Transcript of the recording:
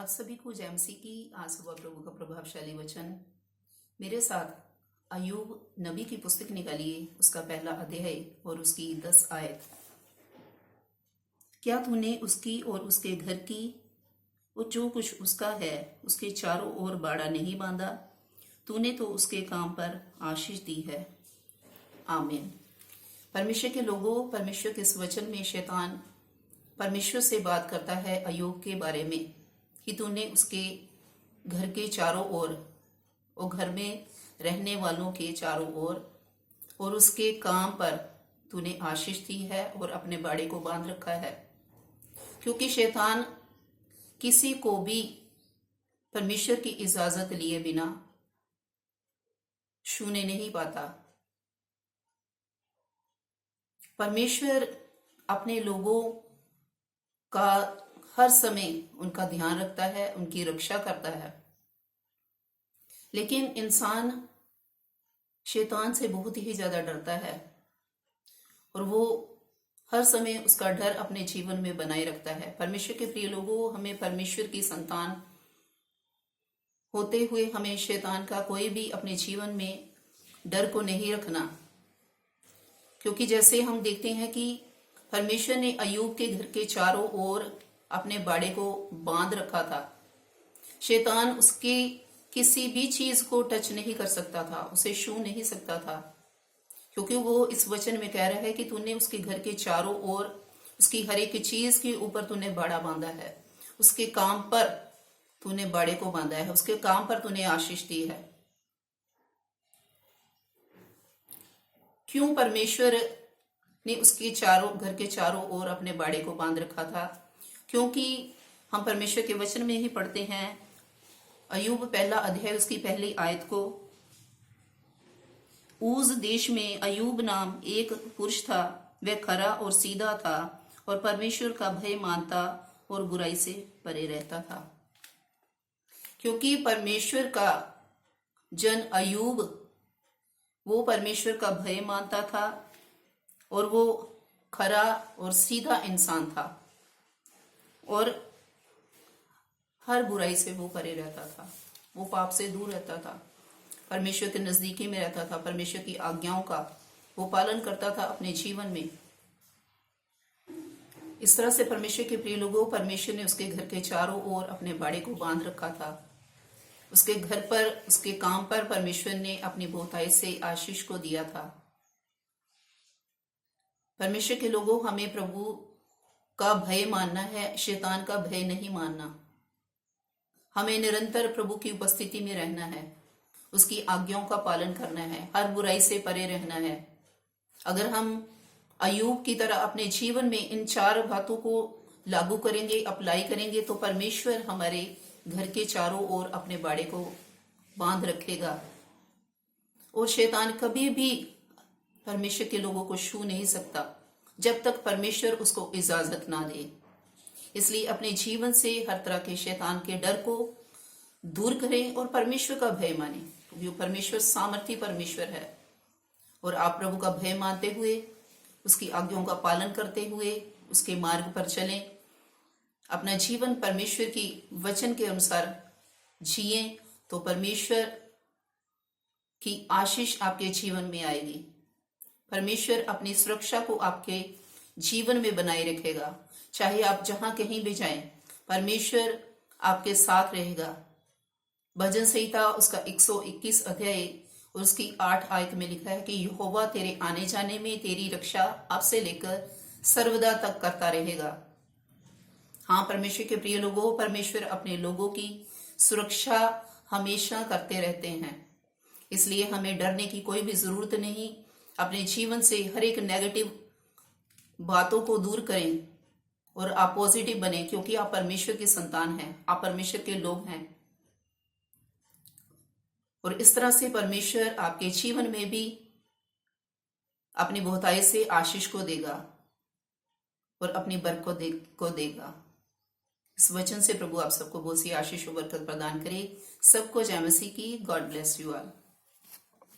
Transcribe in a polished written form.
आप सभी को जय मसीह की। आज सुबह प्रभु का प्रभावशाली वचन मेरे साथ अय्यूब नबी की पुस्तक निकालिए, उसका पहला अध्याय और उसकी 10 आयत। क्या तूने उसकी और उसके घर की और जो कुछ उसका है उसके चारों ओर बाड़ा नहीं बांधा? तूने तो उसके काम पर आशीष दी है। आमीन। परमेश्वर के लोगों, परमेश्वर के इस वचन में शैतान परमेश्वर से बात करता है अय्यूब के बारे में कि तूने उसके घर के चारों ओर और घर में रहने वालों के चारों ओर और उसके काम पर तूने आशीष दी है और अपने बाड़े को बांध रखा है। क्योंकि शैतान किसी को भी परमेश्वर की इजाजत लिए बिना छूने नहीं पाता। परमेश्वर अपने लोगों का हर समय उनका ध्यान रखता है, उनकी रक्षा करता है। लेकिन इंसान शैतान से बहुत ही ज्यादा डरता है और वो हर समय उसका डर अपने जीवन में बनाए रखता है। परमेश्वर के प्रिय लोगों, हमें परमेश्वर की संतान होते हुए हमें शैतान का कोई भी अपने जीवन में डर को नहीं रखना। क्योंकि जैसे हम देखते हैं कि परमेश्वर ने अय्यूब के घर के चारों ओर अपने बाड़े को बांध रखा था। शैतान उसके किसी भी चीज को टच नहीं कर सकता था, उसे छू नहीं सकता था, क्योंकि वो इस वचन में कह रहा है कि तूने उसके घर के चारों ओर उसकी हर एक चीज के ऊपर तूने बाड़ा बांधा है, उसके काम पर तूने बाड़े को बांधा है, उसके काम पर तूने आशीष दी है। क्यों परमेश्वर ने उसके घर के चारों ओर अपने बाड़े को बांध रखा था? क्योंकि हम परमेश्वर के वचन में ही पढ़ते हैं, अय्यूब पहला अध्याय उसकी पहली आयत को, ऊज देश में अय्यूब नाम एक पुरुष था, वह खरा और सीधा था और परमेश्वर का भय मानता और बुराई से परे रहता था। क्योंकि परमेश्वर का जन अय्यूब वो परमेश्वर का भय मानता था और वो खरा और सीधा इंसान था और हर बुराई से वो परे रहता था। वो पाप से दूर रहता था, परमेश्वर के नजदीकी में रहता था, परमेश्वर की आज्ञाओं का वो पालन करता था अपने जीवन में। इस तरह से परमेश्वर के प्रिय लोगों, परमेश्वर ने उसके घर के चारों ओर अपने बाड़े को बांध रखा था। उसके घर पर, उसके काम पर परमेश्वर ने अपनी बहुतायत से आशीष को दिया था। परमेश्वर के लोगों, हमें प्रभु का भय मानना है, शैतान का भय नहीं मानना। हमें निरंतर प्रभु की उपस्थिति में रहना है, उसकी आज्ञाओं का पालन करना है, हर बुराई से परे रहना है। अगर हम अय्यूब की तरह अपने जीवन में इन 4 बातों को लागू करेंगे, अप्लाई करेंगे, तो परमेश्वर हमारे घर के चारों ओर अपने बाड़े को बांध रखेगा और शैतान कभी भी परमेश्वर के लोगों को छू नहीं सकता जब तक परमेश्वर उसको इजाजत ना दे। इसलिए अपने जीवन से हर तरह के शैतान के डर को दूर करें और परमेश्वर का भय माने, क्योंकि परमेश्वर सामर्थी परमेश्वर है। और आप प्रभु का भय मानते हुए, उसकी आज्ञाओं का पालन करते हुए उसके मार्ग पर चलें, अपना जीवन परमेश्वर की वचन के अनुसार जिए, तो परमेश्वर की आशीष आपके जीवन में आएगी। परमेश्वर अपनी सुरक्षा को आपके जीवन में बनाए रखेगा। चाहे आप जहां कहीं भी जाएं, परमेश्वर आपके साथ रहेगा। भजन संहिता उसका 121 अध्याय और उसकी 8 आयत में लिखा है कि यहोवा तेरे आने जाने में तेरी रक्षा आपसे लेकर सर्वदा तक करता रहेगा। हाँ, परमेश्वर के प्रिय लोगों, परमेश्वर अपने लोगों की सुरक्षा हमेशा करते रहते हैं। इसलिए हमें डरने की कोई भी जरूरत नहीं। अपने जीवन से हर एक नेगेटिव बातों को दूर करें और आप पॉजिटिव बने, क्योंकि आप परमेश्वर की संतान हैं, आप परमेश्वर के लोग हैं। और इस तरह से परमेश्वर आपके जीवन में भी अपनी बहुतायत से आशीष को देगा और अपनी बरकत को देगा। इस वचन से प्रभु आप सबको बहुत सी आशीष और बरकत प्रदान करे। सबको जय मसीह की। God bless you all.